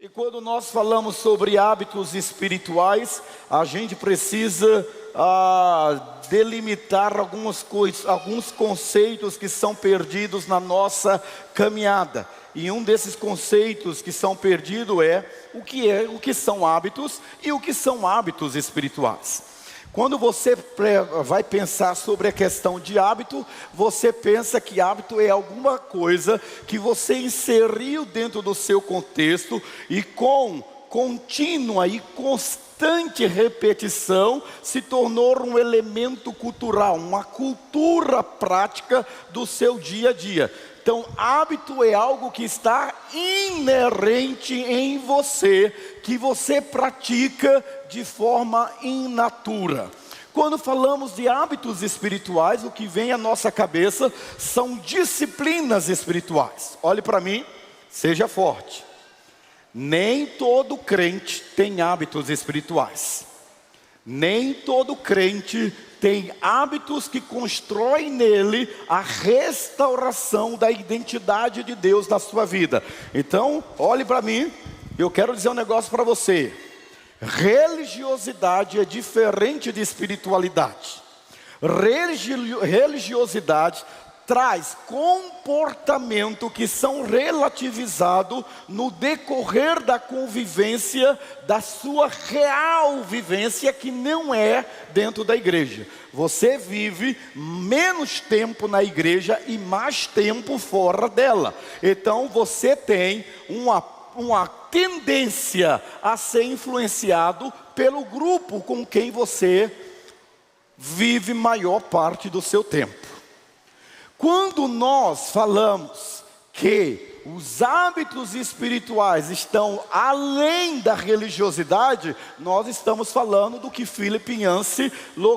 E quando nós falamos sobre hábitos espirituais, a gente precisa delimitar alguns conceitos que são perdidos na nossa caminhada. E um desses conceitos que são perdidos é o que são hábitos e o que são hábitos espirituais. Quando você vai pensar sobre a questão de hábito, você pensa que hábito é alguma coisa que você inseriu dentro do seu contexto e com contínua e constante repetição se tornou um elemento cultural, uma cultura prática do seu dia a dia. Então, hábito é algo que está inerente em você, que você pratica de forma in natura. Quando falamos de hábitos espirituais, o que vem à nossa cabeça são disciplinas espirituais. Olhe para mim, seja forte. Nem todo crente tem hábitos espirituais. Nem todo crente tem hábitos que constroem nele a restauração da identidade de Deus na sua vida. Então, olhe para mim, eu quero dizer um negócio para você. Religiosidade é diferente de espiritualidade. Religiosidade traz comportamento que são relativizados no decorrer da convivência, da sua real vivência, que não é dentro da igreja. Você vive menos tempo na igreja e mais tempo fora dela. Então você tem uma tendência a ser influenciado pelo grupo com quem você vive maior parte do seu tempo. Quando nós falamos que os hábitos espirituais estão além da religiosidade, nós estamos falando do que Philip Yancey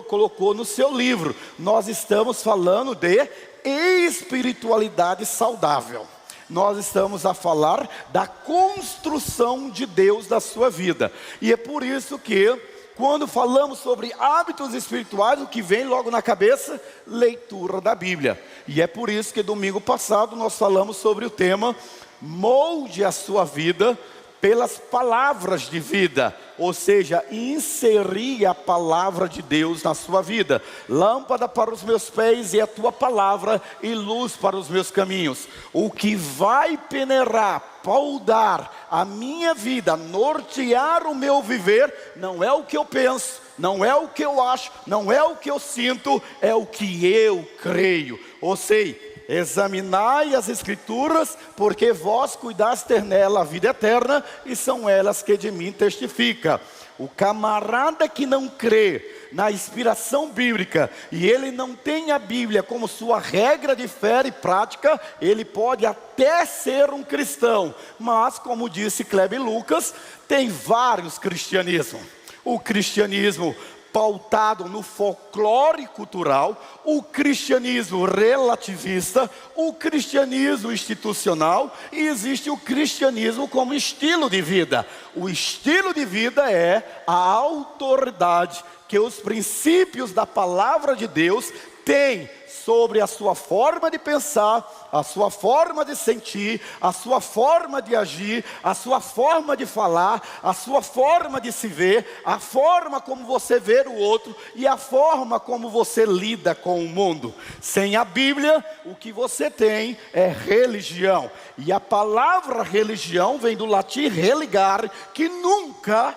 colocou no seu livro. Nós estamos falando de espiritualidade saudável. Nós estamos a falar da construção de Deus na sua vida. E é por isso que quando falamos sobre hábitos espirituais, o que vem logo na cabeça? Leitura da Bíblia. E é por isso que domingo passado nós falamos sobre o tema molde a sua vida pelas palavras de vida. Ou seja, inserir a palavra de Deus na sua vida. Lâmpada para os meus pés e a tua palavra e luz para os meus caminhos. O que vai peneirar, poldar a minha vida, nortear o meu viver, não é o que eu penso, não é o que eu acho, não é o que eu sinto, é o que eu creio. Ou seja, examinai as escrituras, porque vós cuidastes nela a vida eterna, e são elas que de mim testificam. O camarada que não crê na inspiração bíblica, e ele não tem a Bíblia como sua regra de fé e prática, ele pode até ser um cristão, mas como disse Kleber Lucas, tem vários cristianismos. O cristianismo pautado no folclore cultural, o cristianismo relativista, o cristianismo institucional, e existe o cristianismo como estilo de vida. O estilo de vida é a autoridade que os princípios da palavra de Deus têm sobre a sua forma de pensar, a sua forma de sentir, a sua forma de agir, a sua forma de falar, a sua forma de se ver, a forma como você vê o outro e a forma como você lida com o mundo. Sem a Bíblia, o que você tem é religião. E a palavra religião vem do latim religare, que nunca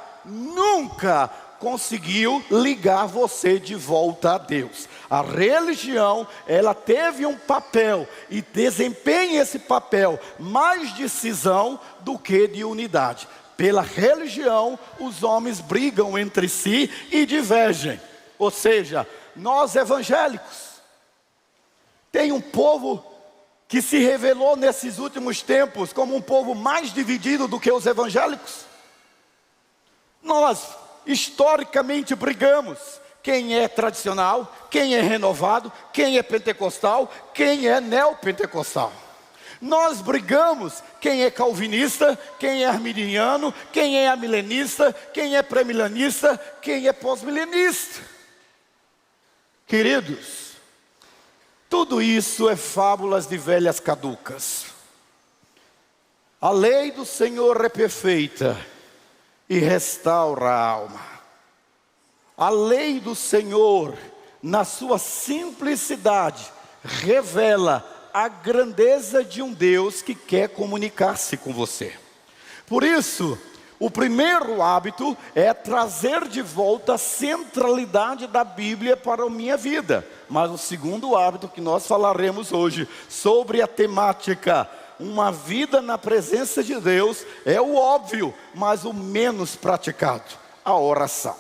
conseguiu ligar você de volta a Deus. A religião, ela teve um papel e desempenha esse papel mais de cisão do que de unidade. Pela religião, os homens brigam entre si e divergem. Ou seja, nós evangélicos, tem um povo que se revelou nesses últimos tempos como um povo mais dividido do que os evangélicos. Nós historicamente brigamos. Quem é tradicional, quem é renovado, quem é pentecostal, quem é neopentecostal. Nós brigamos quem é calvinista, quem é arminiano, quem é amilenista, quem é pré-milenista, quem é pós-milenista. Queridos, tudo isso é fábulas de velhas caducas. A lei do Senhor é perfeita e restaura a alma. A lei do Senhor, na sua simplicidade, revela a grandeza de um Deus que quer comunicar-se com você. Por isso, o primeiro hábito é trazer de volta a centralidade da Bíblia para a minha vida. Mas o segundo hábito que nós falaremos hoje sobre a temática uma vida na presença de Deus é o óbvio, mas o menos praticado, a oração.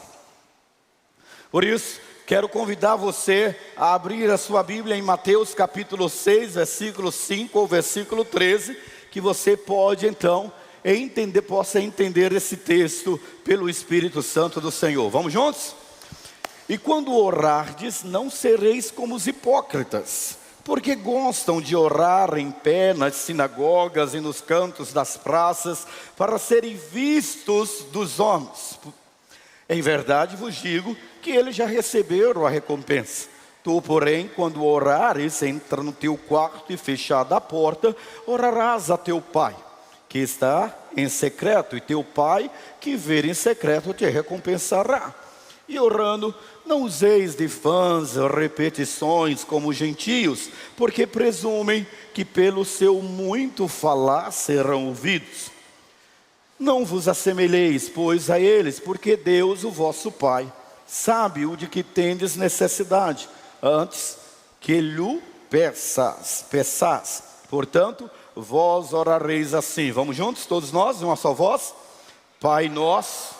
Por isso, quero convidar você a abrir a sua Bíblia em Mateus capítulo 6, versículo 5 ou versículo 13, que você pode então possa entender esse texto pelo Espírito Santo do Senhor. Vamos juntos? E quando orardes, não sereis como os hipócritas, porque gostam de orar em pé nas sinagogas e nos cantos das praças, para serem vistos dos homens. Em verdade vos digo que eles já receberam a recompensa. Tu, porém, quando orares, entra no teu quarto e fechada a porta, orarás a teu pai, que está em secreto, e teu pai, que vê em secreto, te recompensará. E orando, não useis de vãs repetições como os gentios, porque presumem que pelo seu muito falar serão ouvidos. Não vos assemelheis, pois, a eles, porque Deus, o vosso Pai, sabe o de que tendes necessidade, antes que lhe peçais. Portanto, vós orareis assim. Vamos juntos, todos nós, uma só voz? Pai nosso.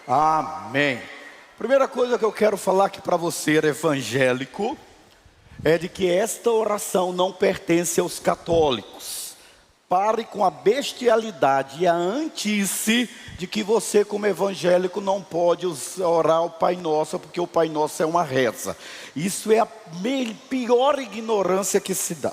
Amém. Primeira coisa que eu quero falar aqui para você, evangélico, é de que esta oração não pertence aos católicos. Pare com a bestialidade e a antice de que você, como evangélico, não pode orar o Pai Nosso, porque o Pai Nosso é uma reza. Isso é a pior ignorância que se dá.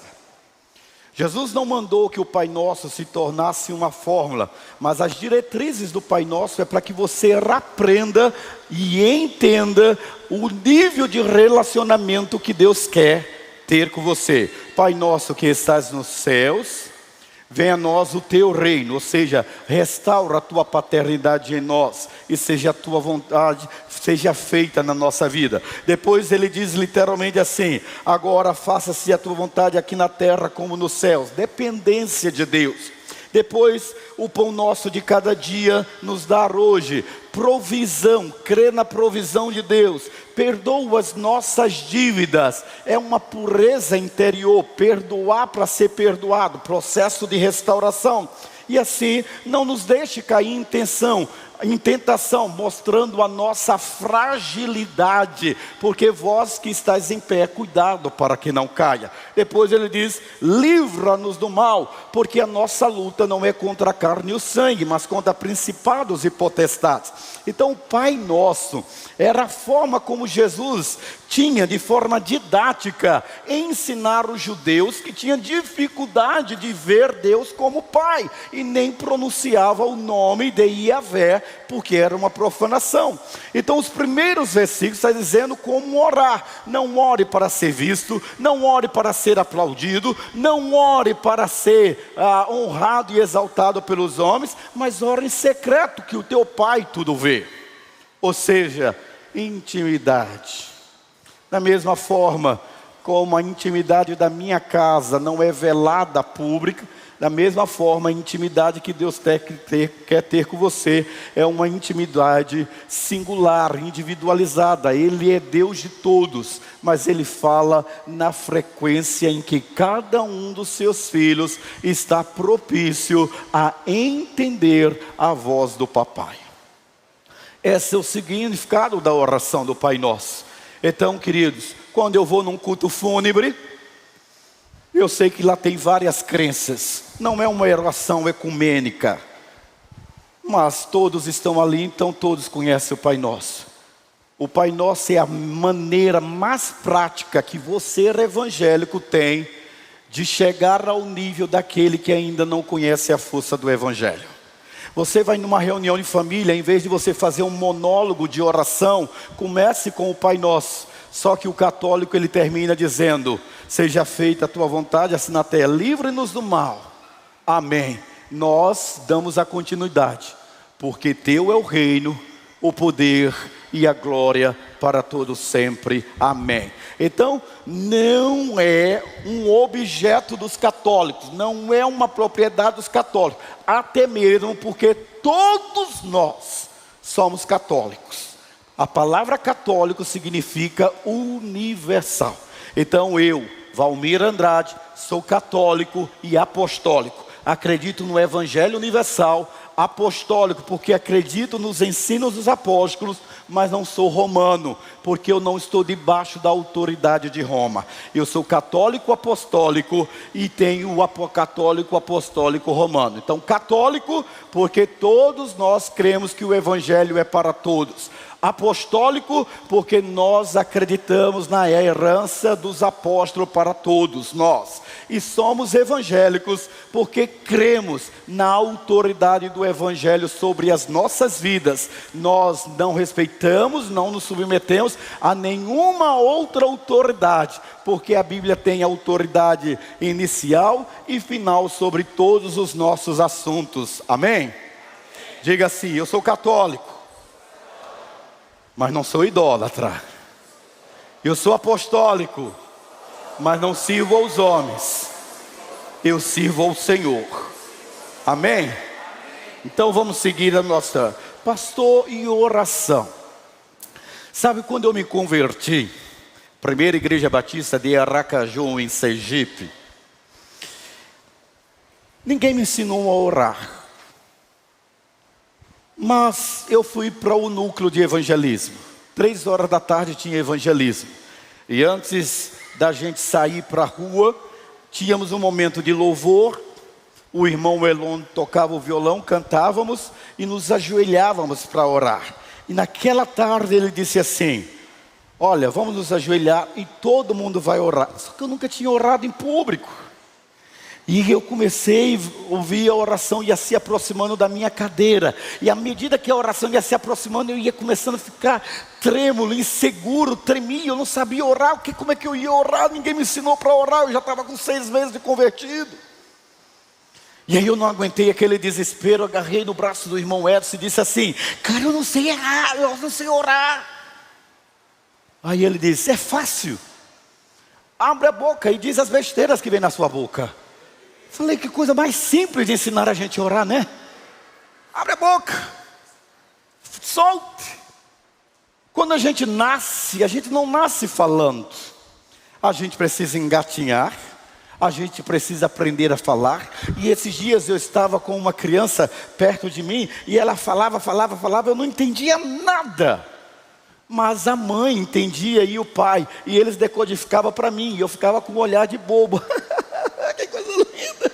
Jesus não mandou que o Pai Nosso se tornasse uma fórmula, mas as diretrizes do Pai Nosso é para que você aprenda e entenda o nível de relacionamento que Deus quer ter com você. Pai Nosso que estás nos céus, venha a nós o teu reino, ou seja, restaura a tua paternidade em nós e seja a tua vontade, seja feita na nossa vida. Depois ele diz literalmente assim: agora faça-se a tua vontade aqui na terra como nos céus. Dependência de Deus. Depois, o pão nosso de cada dia nos dar hoje. Provisão, crê na provisão de Deus. Perdoa as nossas dívidas. É uma pureza interior. Perdoar para ser perdoado. Processo de restauração. E assim, não nos deixe cair em tentação, mostrando a nossa fragilidade, porque vós que estáis em pé, cuidado para que não caia. Depois ele diz: livra-nos do mal, porque a nossa luta não é contra a carne e o sangue, mas contra principados e potestades. Então o Pai Nosso era a forma como Jesus tinha, de forma didática, ensinar os judeus que tinham dificuldade de ver Deus como Pai, e nem pronunciava o nome de Yahvé, porque era uma profanação. Então os primeiros versículos estão dizendo como orar. Não ore para ser visto, não ore para ser aplaudido, não ore para ser honrado e exaltado pelos homens, mas ore em secreto, que o teu Pai tudo vê. Ou seja, intimidade. Da mesma forma como a intimidade da minha casa não é velada pública, da mesma forma a intimidade que Deus quer ter com você é uma intimidade singular, individualizada. Ele é Deus de todos, mas Ele fala na frequência em que cada um dos seus filhos está propício a entender a voz do Papai. Esse é o significado da oração do Pai Nosso. Então, queridos, quando eu vou num culto fúnebre, Eu sei que lá tem várias crenças, não é uma oração ecumênica, mas todos estão ali, então todos conhecem o Pai Nosso. O Pai Nosso é a maneira mais prática que você, evangélico, tem de chegar ao nível daquele que ainda não conhece a força do Evangelho. Você vai numa reunião de família, em vez de você fazer um monólogo de oração, comece com o Pai Nosso. Só que o católico, ele termina dizendo: seja feita a tua vontade, assim na terra, livre-nos do mal. Amém. Nós damos a continuidade, porque teu é o reino, o poder e a glória para todos sempre. Amém. Então, não é um objeto dos católicos, não é uma propriedade dos católicos, até mesmo porque todos nós somos católicos. A palavra católico significa universal. Então eu, Valmir Andrade, sou católico e apostólico. Acredito no Evangelho universal, apostólico, porque acredito nos ensinos dos apóstolos, mas não sou romano, porque eu não estou debaixo da autoridade de Roma. Eu sou católico apostólico e tenho o católico apostólico romano. Então, católico, porque todos nós cremos que o Evangelho é para todos. Apostólico, porque nós acreditamos na herança dos apóstolos para todos nós. E somos evangélicos, porque cremos na autoridade do Evangelho sobre as nossas vidas. Nós não respeitamos, não nos submetemos a nenhuma outra autoridade, porque a Bíblia tem autoridade inicial e final sobre todos os nossos assuntos. Amém? Diga assim: eu sou católico, mas não sou idólatra. Eu sou apostólico, mas não sirvo aos homens, eu sirvo ao Senhor. Amém? Então vamos seguir a nossa pastor e oração. Sabe, quando eu me converti, primeira igreja batista de Aracaju, em Sergipe, ninguém me ensinou a orar. Mas eu fui para o núcleo de evangelismo. 3 horas da tarde tinha evangelismo. E antes da gente sair para a rua, tínhamos um momento de louvor. O irmão Elon tocava o violão, cantávamos e nos ajoelhávamos para orar. E naquela tarde ele disse assim: olha, vamos nos ajoelhar e todo mundo vai orar. Só que eu nunca tinha orado em público. E eu comecei a ouvir a oração, ia se aproximando da minha cadeira. E à medida que a oração ia se aproximando, eu ia começando a ficar trêmulo, inseguro, tremia. Eu não sabia orar, como é que eu ia orar? Ninguém me ensinou para orar, eu já estava com 6 meses de convertido. E aí eu não aguentei aquele desespero, agarrei no braço do irmão Edson e disse assim: cara, eu não sei orar, eu não sei orar. Aí ele disse: é fácil, abre a boca e diz as besteiras que vem na sua boca. Falei, que coisa mais simples de ensinar a gente a orar, né? Abre a boca, solte. Quando a gente nasce, a gente não nasce falando. A gente precisa engatinhar, a gente precisa aprender a falar. E esses dias eu estava com uma criança perto de mim, e ela falava, eu não entendia nada. Mas a mãe entendia e o pai, e eles decodificavam para mim, e eu ficava com um olhar de bobo. Que coisa linda!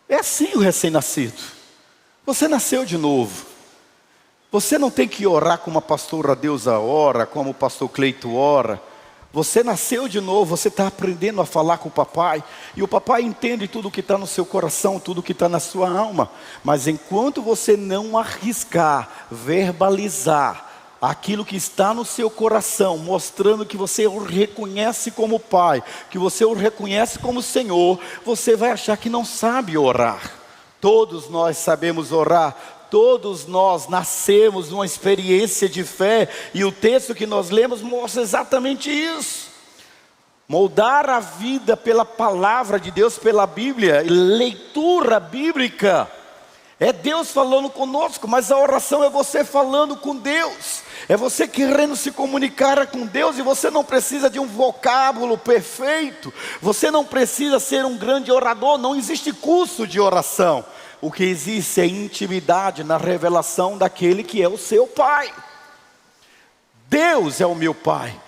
É assim o recém-nascido. Você nasceu de novo. Você não tem que orar como a pastora Deusa ora, como o pastor Cleito ora. Você nasceu de novo, você está aprendendo a falar com o papai. E o papai entende tudo que está no seu coração, tudo que está na sua alma. Mas enquanto você não arriscar, verbalizar aquilo que está no seu coração, mostrando que você o reconhece como Pai, que você o reconhece como Senhor, você vai achar que não sabe orar. Todos nós sabemos orar, todos nós nascemos numa experiência de fé, e o texto que nós lemos mostra exatamente isso. Moldar a vida pela palavra de Deus, pela Bíblia, leitura bíblica. É Deus falando conosco, mas a oração é você falando com Deus. É você querendo se comunicar com Deus, e você não precisa de um vocábulo perfeito. Você não precisa ser um grande orador, não existe curso de oração. O que existe é intimidade na revelação daquele que é o seu Pai. Deus é o meu Pai,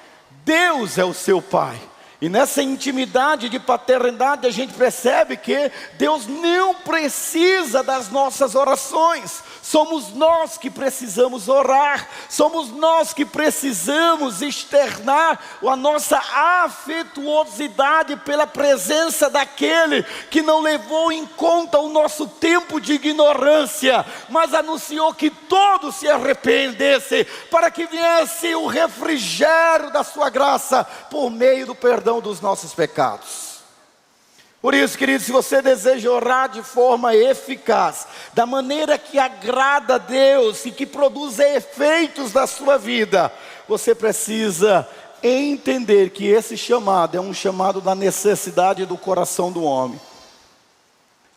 Deus é o seu Pai. E nessa intimidade de paternidade a gente percebe que Deus não precisa das nossas orações. Somos nós que precisamos orar, somos nós que precisamos externar a nossa afetuosidade pela presença daquele que não levou em conta o nosso tempo de ignorância, mas anunciou que todos se arrependessem, para que viesse o refrigério da sua graça, por meio do perdão dos nossos pecados. Por isso, querido, se você deseja orar de forma eficaz, da maneira que agrada a Deus e que produz efeitos na sua vida, você precisa entender que esse chamado é um chamado da necessidade do coração do homem.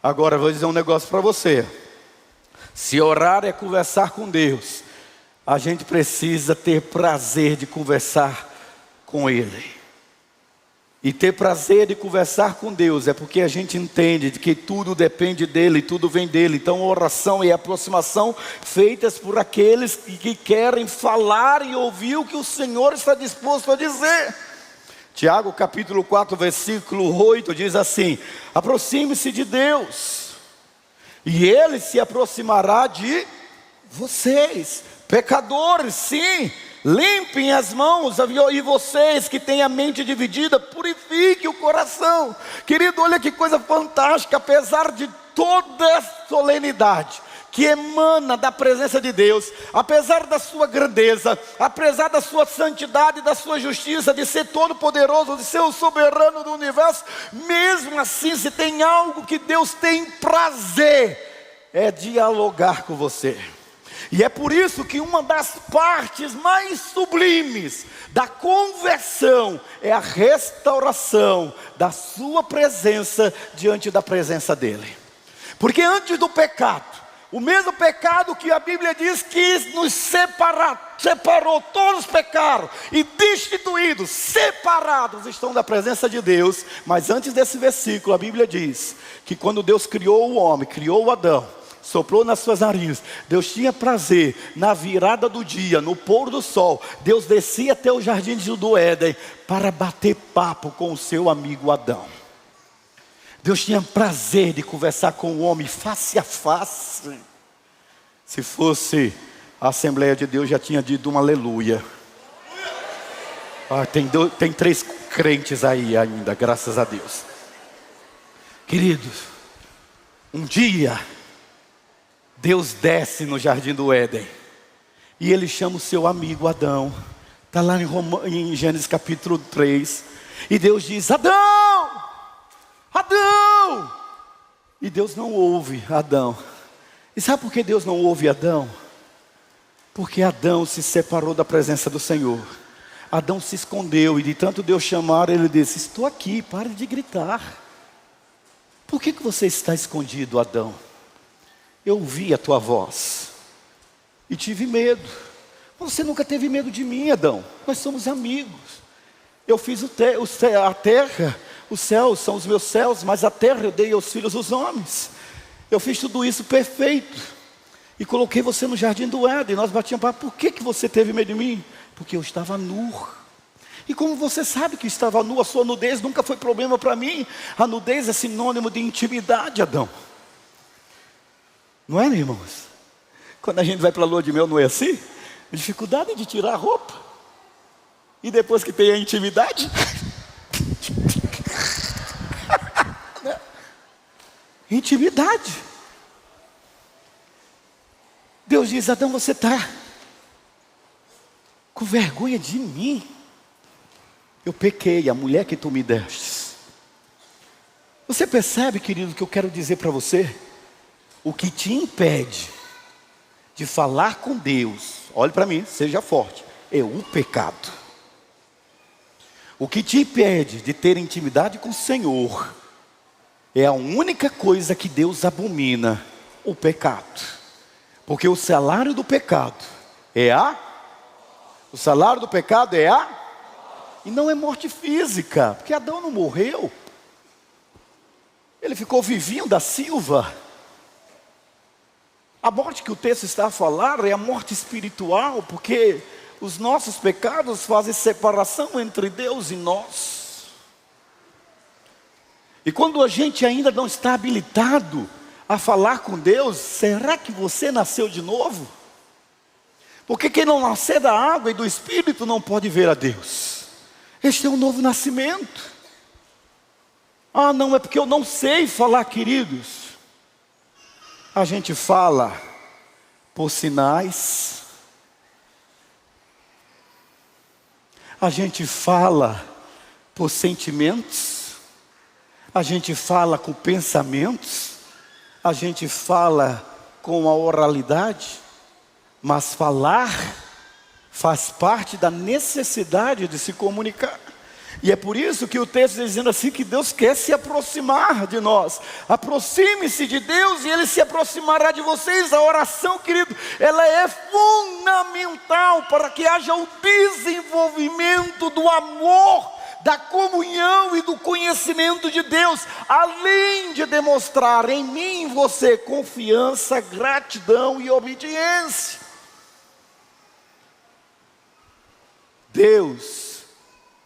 Agora eu vou dizer um negócio para você. Se orar é conversar com Deus, a gente precisa ter prazer de conversar com Ele. E ter prazer de conversar com Deus é porque a gente entende de que tudo depende dEle, tudo vem dEle. Então a oração e a aproximação feitas por aqueles que querem falar e ouvir o que o Senhor está disposto a dizer. Tiago capítulo 4 versículo 8 diz assim: aproxime-se de Deus e Ele se aproximará de vocês, pecadores, sim. Limpem as mãos, e vocês que têm a mente dividida, purifique o coração. Querido, olha que coisa fantástica. Apesar de toda a solenidade que emana da presença de Deus, apesar da sua grandeza, apesar da sua santidade, da sua justiça, de ser todo poderoso, de ser o soberano do universo, mesmo assim, se tem algo que Deus tem prazer, é dialogar com você. E é por isso que uma das partes mais sublimes da conversão é a restauração da sua presença diante da presença dEle. Porque antes do pecado, o mesmo pecado que a Bíblia diz que nos separou, todos pecaram e destituídos, separados estão da presença de Deus. Mas antes desse versículo, a Bíblia diz que quando Deus criou o homem, criou o Adão, soprou nas suas narinas, Deus tinha prazer na virada do dia, no pôr do sol. Deus descia até o jardim do Éden para bater papo com o seu amigo Adão. Deus tinha prazer de conversar com o homem face a face. Se fosse a Assembleia de Deus, já tinha dito um aleluia. Tem 3 crentes aí ainda, graças a Deus. Queridos, um dia Deus desce no jardim do Éden e Ele chama o seu amigo Adão. Está lá em Gênesis capítulo 3. E Deus diz: Adão! Adão! E Deus não ouve Adão. E sabe por que Deus não ouve Adão? Porque Adão se separou da presença do Senhor. Adão se escondeu e de tanto Deus chamar, ele disse: estou aqui, pare de gritar. Por que você está escondido, Adão? Eu ouvi a tua voz e tive medo. Você nunca teve medo de mim, Adão. Nós somos amigos. Eu fiz a terra, os céus são os meus céus, mas a terra eu dei aos filhos dos homens. Eu fiz tudo isso perfeito e coloquei você no jardim do Éden. Nós batíamos papo. Por que você teve medo de mim? Porque eu estava nu. E como você sabe que eu estava nu, a sua nudez nunca foi problema para mim. A nudez é sinônimo de intimidade, Adão. Não é, irmãos? Quando a gente vai para a lua de mel, não é assim? Dificuldade de tirar a roupa. E depois que tem a intimidade, intimidade. Deus diz: Adão, você está com vergonha de mim. Eu pequei, a mulher que tu me destes. Você percebe, querido, que eu quero dizer para você? O que te impede de falar com Deus, olhe para mim, seja forte, é o pecado. O que te impede de ter intimidade com o Senhor é a única coisa que Deus abomina: o pecado. Porque o salário do pecado é o salário do pecado é e não é morte física, porque Adão não morreu. Ele ficou vivinho da Silva. A morte que o texto está a falar é a morte espiritual, porque os nossos pecados fazem separação entre Deus e nós. E quando a gente ainda não está habilitado a falar com Deus, será que você nasceu de novo? Porque quem não nascer da água e do Espírito não pode ver a Deus. Este é um novo nascimento. Ah, não, é porque eu não sei falar, queridos. A gente fala por sinais. A gente fala por sentimentos. A gente fala com pensamentos. A gente fala com a oralidade. Mas falar faz parte da necessidade de se comunicar. E é por isso que o texto está dizendo assim, que Deus quer se aproximar de nós. Aproxime-se de Deus e Ele se aproximará de vocês. A oração, querido, ela é fundamental para que haja o desenvolvimento do amor, da comunhão e do conhecimento de Deus, além de demonstrar em mim e em você confiança, gratidão e obediência. Deus,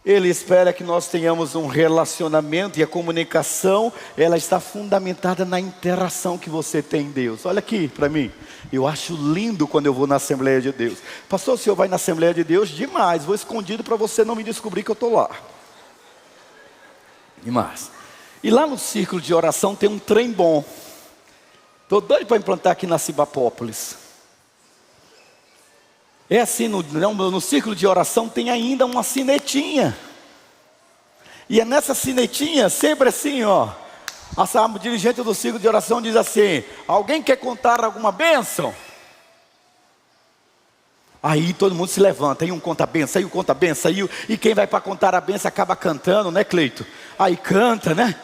Ele espera que nós tenhamos um relacionamento, e a comunicação, ela está fundamentada na interação que você tem em Deus. Olha aqui para mim, eu acho lindo quando eu vou na Assembleia de Deus. Pastor, o senhor vai na Assembleia de Deus? Demais, vou escondido para você não me descobrir que eu estou lá. Demais. E lá no círculo de oração tem um trem bom. Estou doido para implantar aqui na Cibapópolis. É assim, no círculo de oração tem ainda uma sinetinha. E é nessa sinetinha, sempre assim, ó. A dirigente do círculo de oração diz assim: alguém quer contar alguma bênção? Aí todo mundo se levanta, aí um conta a bênção, aí um conta a bênção, e quem vai para contar a bênção acaba cantando, né, Cleito? Aí canta, né?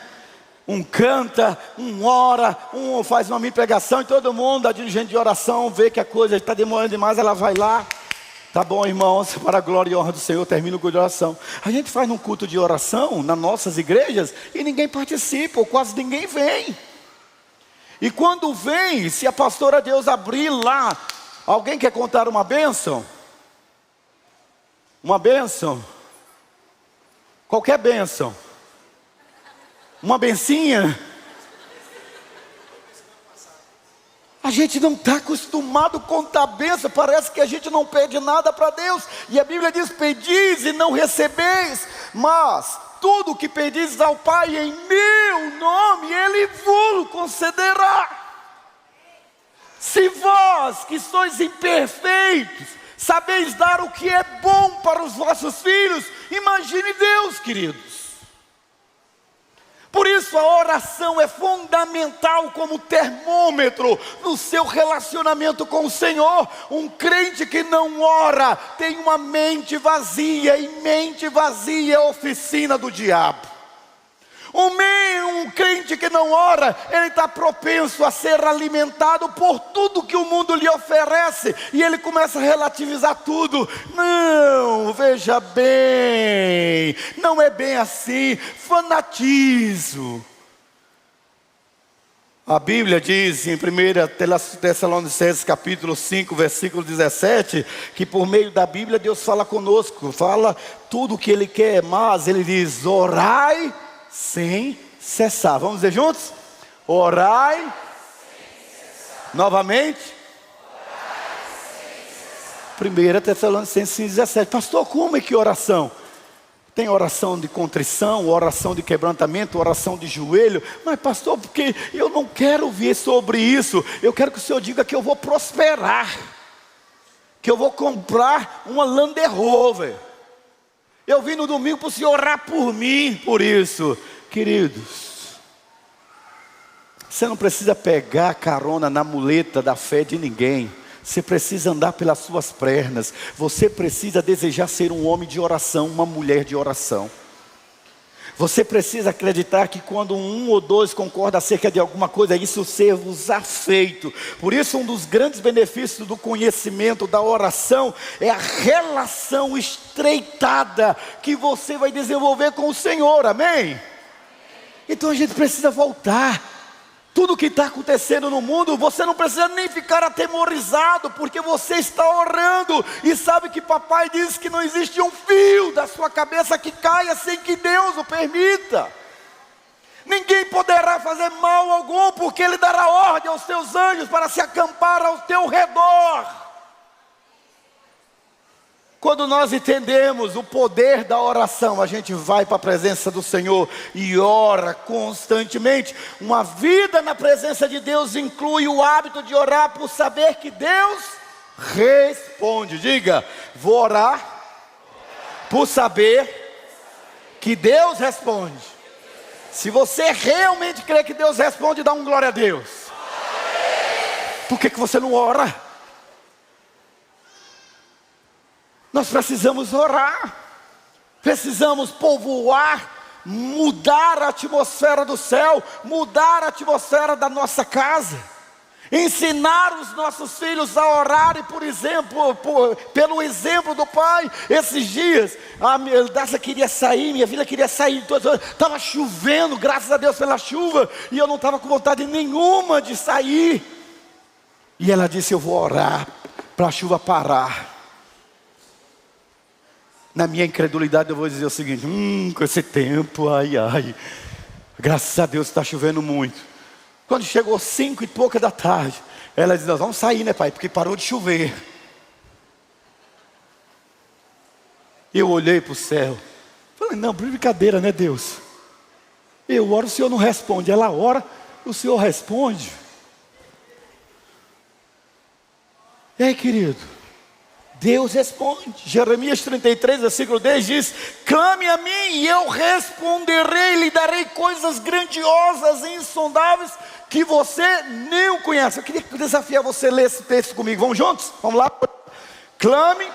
Um canta, um ora, um faz uma mini pregação, e todo mundo, a dirigente de oração, vê que a coisa está demorando demais, ela vai lá. Tá bom, irmãos, para a glória e honra do Senhor, termina o culto de oração. A gente faz um culto de oração nas nossas igrejas e ninguém participa, ou quase ninguém vem. E quando vem, se a pastora Deus abrir lá, alguém quer contar uma bênção? Uma bênção? Qualquer bênção? Uma bencinha? A gente não está acostumado a contar bênção, parece que a gente não pede nada para Deus. E a Bíblia diz: pedis e não recebeis, mas tudo o que pedis ao Pai em meu nome, Ele vos concederá. Se vós que sois imperfeitos, sabeis dar o que é bom para os vossos filhos, imagine Deus, queridos. Por isso a oração é fundamental como termômetro no seu relacionamento com o Senhor. Um crente que não ora tem uma mente vazia, e mente vazia é oficina do diabo. Um crente que não ora, ele está propenso a ser alimentado por tudo que o mundo lhe oferece, e ele começa a relativizar tudo. Não, veja bem, não é bem assim. Fanatismo. A Bíblia diz em 1 Tessalonicenses capítulo 5, versículo 17, que por meio da Bíblia Deus fala conosco, fala tudo o que Ele quer, mas Ele diz: orai sem cessar. Vamos dizer juntos? Orai sem cessar. Novamente. Orai sem cessar. 1 Tessalonicenses 17. Pastor, como é que oração? Tem oração de contrição, oração de quebrantamento, oração de joelho. Mas pastor, porque eu não quero ouvir sobre isso. Eu quero que o Senhor diga que eu vou prosperar, que eu vou comprar uma Land Rover. Eu vim no domingo para o Senhor orar por mim, por isso. Queridos, você não precisa pegar carona na muleta da fé de ninguém. Você precisa andar pelas suas pernas. Você precisa desejar ser um homem de oração, uma mulher de oração. Você precisa acreditar que quando um ou dois concordam acerca de alguma coisa, isso ser-vos-á feito. Por isso, um dos grandes benefícios do conhecimento, da oração, é a relação estreitada que você vai desenvolver com o Senhor, amém? Então a gente precisa voltar. Tudo que está acontecendo no mundo, você não precisa nem ficar atemorizado, porque você está orando e sabe que papai diz que não existe um fio da sua cabeça que caia sem que Deus o permita. Ninguém poderá fazer mal algum, porque Ele dará ordem aos teus anjos para se acampar ao teu redor. Quando nós entendemos o poder da oração, a gente vai para a presença do Senhor e ora constantemente. Uma vida na presença de Deus inclui o hábito de orar por saber que Deus responde. Diga, vou orar por saber que Deus responde. Se você realmente crê que Deus responde, dá um glória a Deus. Por que você não ora? Nós precisamos orar, precisamos povoar, mudar a atmosfera do céu, mudar a atmosfera da nossa casa, ensinar os nossos filhos a orarem, por exemplo, pelo exemplo do pai. Esses dias, a Daça queria sair, minha filha queria sair, estava chovendo, graças a Deus pela chuva, e eu não estava com vontade nenhuma de sair, e ela disse, eu vou orar para a chuva parar. Na minha incredulidade eu vou dizer o seguinte, com esse tempo, ai, graças a Deus está chovendo muito. Quando chegou 5 e pouca da tarde, ela disse, nós vamos sair, né, pai, porque parou de chover. Eu olhei para o céu, falei, não, brincadeira, né, Deus? Eu oro, o Senhor não responde. Ela ora, o Senhor responde. E aí, querido? Deus responde. Jeremias 33, versículo 10 diz, clame a mim e eu responderei, lhe darei coisas grandiosas e insondáveis que você nem conhece. Eu queria desafiar você a ler esse texto comigo. Vamos juntos? Vamos lá? Clame.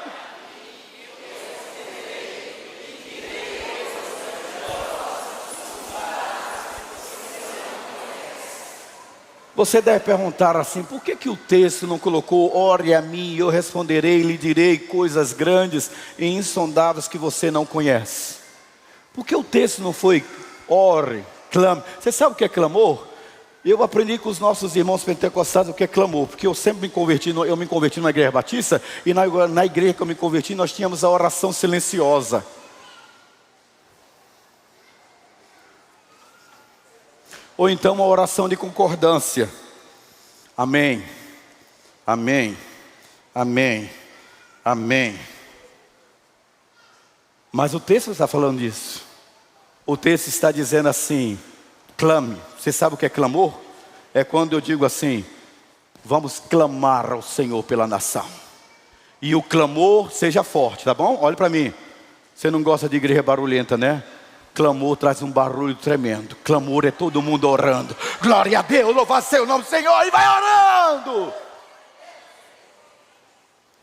Você deve perguntar assim, por que o texto não colocou, ore a mim e eu responderei, lhe direi coisas grandes e insondáveis que você não conhece? Por que o texto não foi, ore, clame? Você sabe o que é clamor? Eu aprendi com os nossos irmãos pentecostais o que é clamor, porque eu sempre me converti numa igreja batista, e na igreja que eu me converti nós tínhamos a oração silenciosa. Ou então uma oração de concordância. Amém, amém, amém, amém. Mas o texto está falando disso. O texto está dizendo assim, clame. Você sabe o que é clamor? É quando eu digo assim, vamos clamar ao Senhor pela nação. E o clamor seja forte, tá bom? Olha para mim. Você não gosta de igreja barulhenta, né? Clamor traz um barulho tremendo. Clamor é todo mundo orando. Glória a Deus, louva seu nome, Senhor, e vai orando.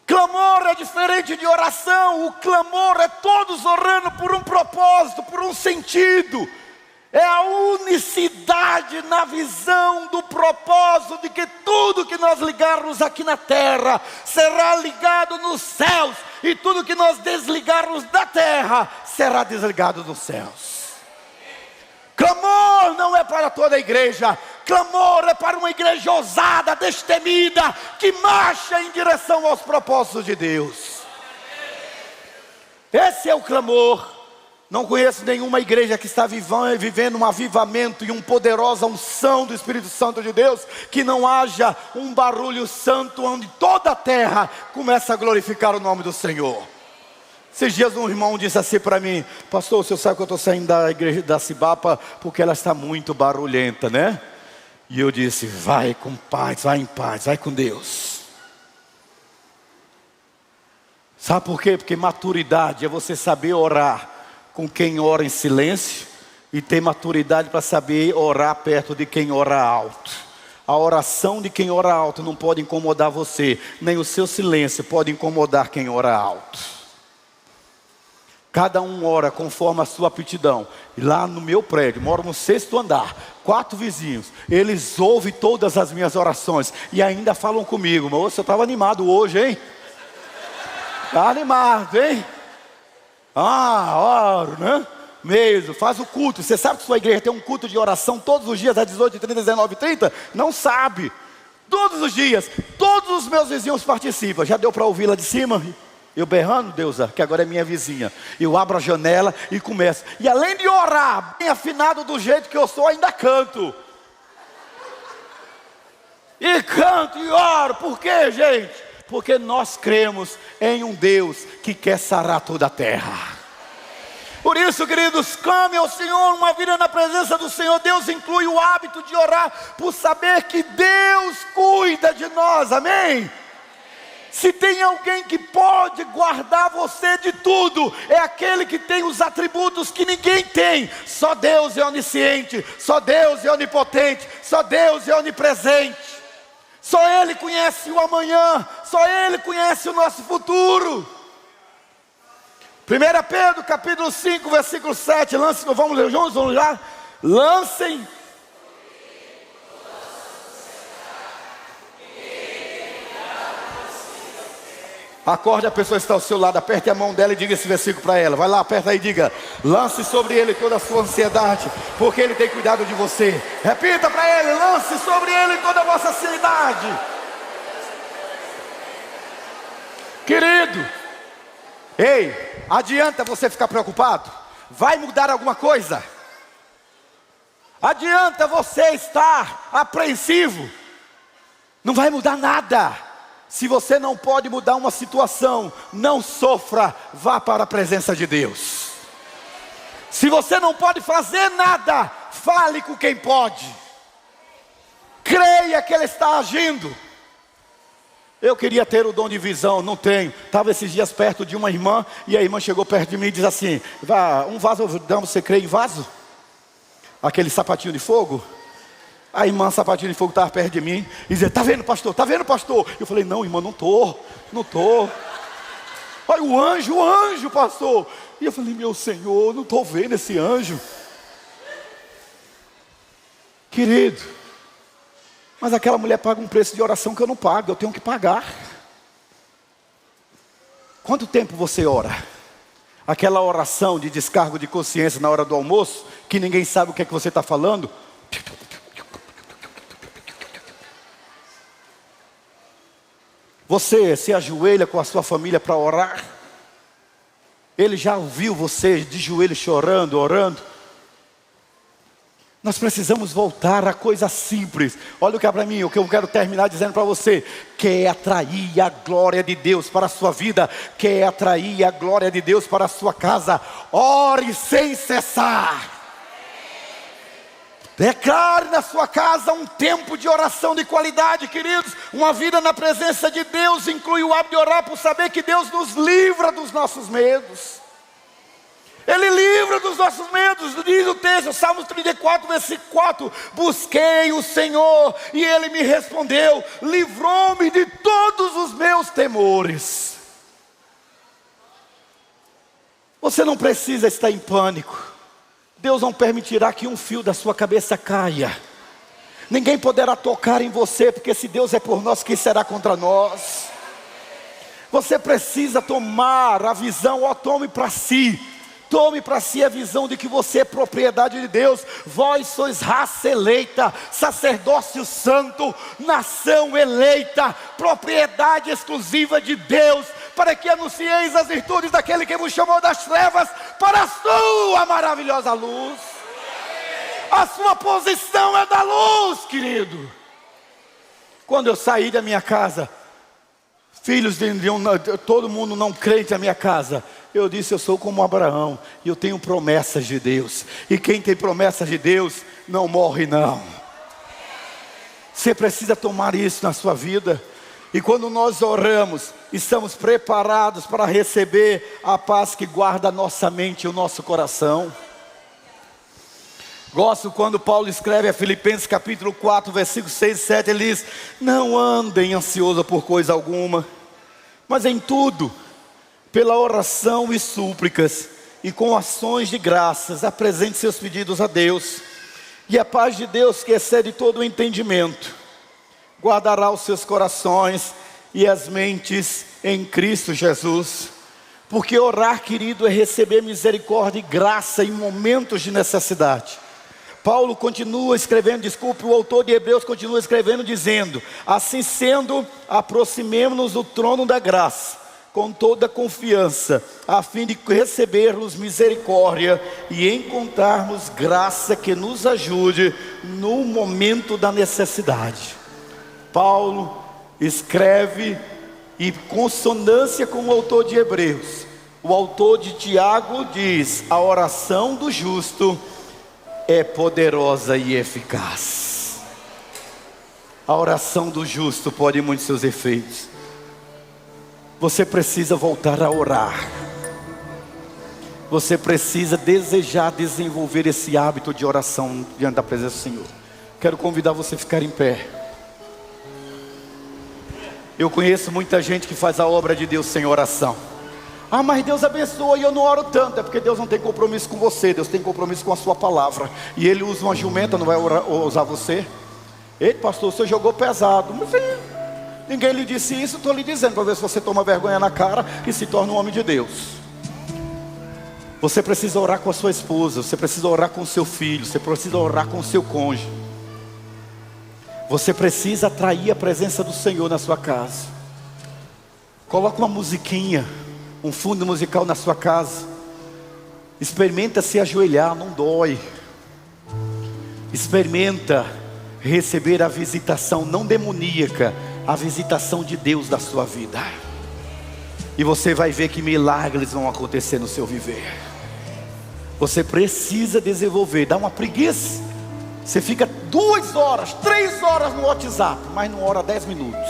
Clamor é diferente de oração. O clamor é todos orando por um propósito, por um sentido. É a unicidade na visão do propósito de que tudo que nós ligarmos aqui na terra será ligado nos céus, e tudo que nós desligarmos da terra será desligado dos céus. Clamor não é para toda a igreja. Clamor é para uma igreja ousada, destemida, que marcha em direção aos propósitos de Deus. Esse é o clamor. Não conheço nenhuma igreja que está vivendo um avivamento e uma poderosa unção do Espírito Santo de Deus, que não haja um barulho santo onde toda a terra começa a glorificar o nome do Senhor. Esses dias um irmão disse assim para mim, pastor, o senhor sabe que eu estou saindo da igreja da Cibapa porque ela está muito barulhenta, né? E eu disse, vai com paz, vai em paz, vai com Deus. Sabe por quê? Porque maturidade é você saber orar com quem ora em silêncio, e ter maturidade para saber orar perto de quem ora alto. A oração de quem ora alto não pode incomodar você, nem o seu silêncio pode incomodar quem ora alto. Cada um ora conforme a sua aptidão. E lá no meu prédio, moro no 6º andar, 4 vizinhos, eles ouvem todas as minhas orações e ainda falam comigo. Mas você estava animado hoje, hein? Está animado, hein? Oro, né? Mesmo, faz o culto. Você sabe que sua igreja tem um culto de oração todos os dias, às 18h30, 19h30? Não sabe. Todos os dias, todos os meus vizinhos participam. Já deu para ouvir lá de cima? Eu berrando, Deusa, que agora é minha vizinha. Eu abro a janela e começo. E além de orar, bem afinado do jeito que eu sou, ainda canto. E canto e oro. Por quê, gente? Porque nós cremos em um Deus que quer sarar toda a terra. Por isso, queridos, clame ao Senhor uma vida na presença do Senhor. Deus inclui o hábito de orar por saber que Deus cuida de nós, amém? Se tem alguém que pode guardar você de tudo, é aquele que tem os atributos que ninguém tem. Só Deus é onisciente, só Deus é onipotente, só Deus é onipresente. Só Ele conhece o amanhã, só Ele conhece o nosso futuro. 1 Pedro capítulo 5, versículo 7, vamos ler juntos, vamos lá. Lancem acorde a pessoa que está ao seu lado, aperte a mão dela e diga esse versículo para ela. Vai lá, aperta aí e diga: lance sobre ele toda a sua ansiedade, porque ele tem cuidado de você. Repita para ele: lance sobre ele toda a vossa ansiedade. Querido, ei, adianta você ficar preocupado? Vai mudar alguma coisa? Adianta você estar apreensivo? Não vai mudar nada. Se você não pode mudar uma situação, não sofra, vá para a presença de Deus. Se você não pode fazer nada, fale com quem pode. Creia que Ele está agindo. Eu queria ter o dom de visão, não tenho. Estava esses dias perto de uma irmã, e a irmã chegou perto de mim e diz assim: um vaso, você crê em vaso? Aquele sapatinho de fogo? A irmã sapatinho de fogo estava perto de mim e dizia: está vendo, pastor? Está vendo, pastor? Eu falei: não, irmã, não estou. Olha o anjo, pastor. E eu falei: meu Senhor, não estou vendo esse anjo. Querido, mas aquela mulher paga um preço de oração que eu não pago, eu tenho que pagar. Quanto tempo você ora? Aquela oração de descargo de consciência na hora do almoço, que ninguém sabe o que é que você está falando. Você se ajoelha com a sua família para orar? Ele já ouviu você de joelho chorando, orando? Nós precisamos voltar a coisa simples. Olha o que é para mim, o que eu quero terminar dizendo para você: quer atrair a glória de Deus para a sua vida, quer atrair a glória de Deus para a sua casa, ore sem cessar. Declare na sua casa um tempo de oração de qualidade, queridos. Uma vida na presença de Deus inclui o hábito de orar por saber que Deus nos livra dos nossos medos. Ele livra dos nossos medos. Diz o texto, Salmos 34, versículo 4: busquei o Senhor e Ele me respondeu, livrou-me de todos os meus temores. Você não precisa estar em pânico. Deus não permitirá que um fio da sua cabeça caia. Ninguém poderá tocar em você, porque se Deus é por nós, quem será contra nós? Você precisa tomar a visão, tome para si. Tome para si a visão de que você é propriedade de Deus. Vós sois raça eleita, sacerdócio santo, nação eleita, propriedade exclusiva de Deus, para que anuncieis as virtudes daquele que vos chamou das trevas para a sua maravilhosa luz. A sua posição é da luz, querido. Quando eu saí da minha casa, filhos de todo mundo não crente na minha casa, eu disse: eu sou como Abraão, e eu tenho promessas de Deus, e quem tem promessas de Deus não morre não. Você precisa tomar isso na sua vida. E quando nós oramos, estamos preparados para receber a paz que guarda a nossa mente e o nosso coração. Gosto quando Paulo escreve a Filipenses capítulo 4, versículos 6 e 7, ele diz: não andem ansiosos por coisa alguma, mas em tudo, pela oração e súplicas, e com ações de graças, apresente seus pedidos a Deus, e a paz de Deus, que excede todo o entendimento, guardará os seus corações e as mentes em Cristo Jesus. Porque orar, querido, é receber misericórdia e graça em momentos de necessidade. Paulo continua escrevendo, o autor de Hebreus continua escrevendo dizendo: assim sendo, aproximemo-nos do trono da graça, com toda confiança, a fim de recebermos misericórdia e encontrarmos graça que nos ajude no momento da necessidade. Paulo escreve, e consonância com o autor de Hebreus, o autor de Tiago diz: a oração do justo é poderosa e eficaz. A oração do justo pode muitos seus efeitos. Você precisa voltar a orar. Você precisa desejar desenvolver esse hábito de oração diante da presença do Senhor. Quero convidar você a ficar em pé. Eu conheço muita gente que faz a obra de Deus sem oração. Ah, mas Deus abençoa e eu não oro tanto. É porque Deus não tem compromisso com você. Deus tem compromisso com a sua palavra. E Ele usa uma jumenta, não vai usar você? Ei, pastor, você jogou pesado. Mas ninguém lhe disse isso, estou lhe dizendo, para ver se você toma vergonha na cara e se torna um homem de Deus. Você precisa orar com a sua esposa. Você precisa orar com o seu filho. Você precisa orar com o seu cônjuge. Você precisa atrair a presença do Senhor na sua casa. Coloca uma musiquinha, um fundo musical na sua casa. Experimenta se ajoelhar, não dói. Experimenta receber a visitação não demoníaca, a visitação de Deus na sua vida. E você vai ver que milagres vão acontecer no seu viver. Você precisa desenvolver, dá uma preguiça. Você fica 2 horas, 3 horas no WhatsApp, mas não ora 10 minutos.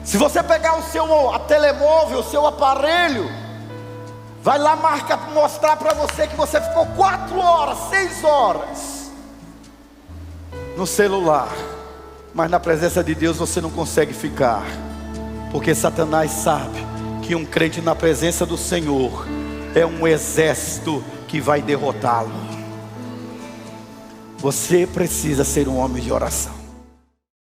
Se você pegar o seu telemóvel, o seu aparelho, vai lá mostrar para você que você ficou 4 horas, 6 horas no celular. Mas na presença de Deus você não consegue ficar. Porque Satanás sabe que um crente na presença do Senhor é um exército que vai derrotá-lo. Você precisa ser um homem de oração.